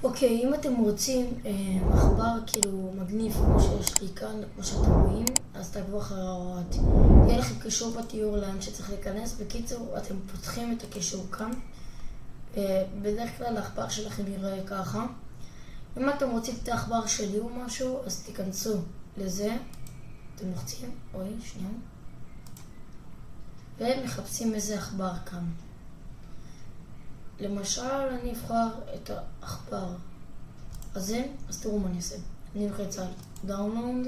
אוקיי, אם אתם רוצים עכבר כאילו מגניב כמו שיש לי כאן, כמו שאתם רואים, אז תעקבו אחרי ההוראות. יהיה לכם קישור בתיאור לאן שצריך להיכנס. בקיצור, אתם פותחים את הקישור כאן. בדרך כלל העכבר שלכם יראה ככה. אם אתם רוצים את העכבר שלי או משהו, אז תיכנסו לזה. אתם לוחצים, שנייה. ומחפשים איזה עכבר כאן. למשל, אני אבחר את העכבר הזה, אז תראו מה אני אעשה. אני לוחץ על דאונלוד,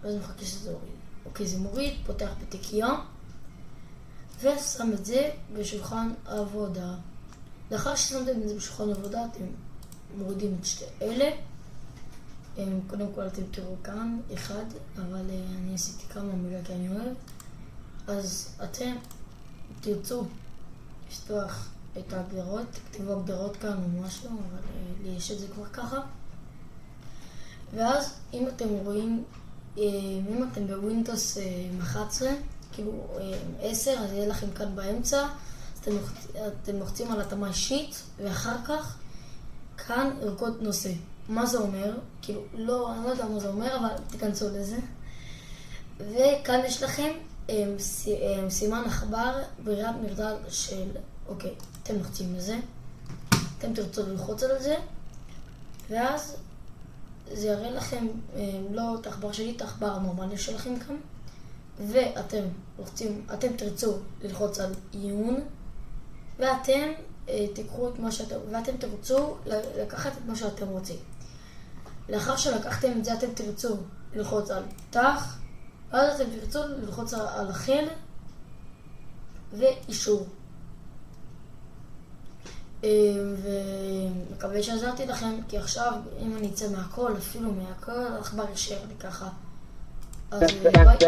ואז מחכה שזה יוריד. אוקיי, זה מוריד, פותח בתיקייה, ושם את זה בשולחן עבודה. לאחר ששמתם את זה בשולחן עבודה, אתם מורידים את שתי אלה. קודם כל אתם תראו כאן, אחד, אבל אני עשיתי כמה מילה כי אני אוהב. אז אתם תרצו לפתוח את ההגדרות, תכתבו הגדרות כאן או משהו, אבל לי יש את זה כבר ככה. ואז אם אתם רואים, אם אתם בווינדוס 11, כאילו 10, אז יהיה לכם כאן באמצע, אז אתם לוחצים על התאמה אישית, ואחר כך כאן ערכות נושא. מה זה אומר? כאילו, לא, אני לא יודע מה זה אומר, אבל תיכנסו לזה. וכאן יש לכם סימן עכבר ברירת מחדל של, אוקיי, אתם לוחצים לזה, אתם תרצו ללחוץ על זה, ואז זה יראה לכם לא את העכבר שלי, את העכבר הנורמלי שלכם כאן, ואתם לוחצים, אתם תרצו ללחוץ על עיון, ואתם תיקחו את מה שאתם, ואתם תרצו לקחת את מה שאתם רוצים. לאחר שלקחתם את זה, אתם תרצו ללחוץ על תח, ואז אתם תרצו ללחוץ על החל ואישור. ומקווה שעזרתי לכם, כי עכשיו אם אני אצא מהכל, אפילו מהכל, העכבר יישאר לי ככה. אז ביי.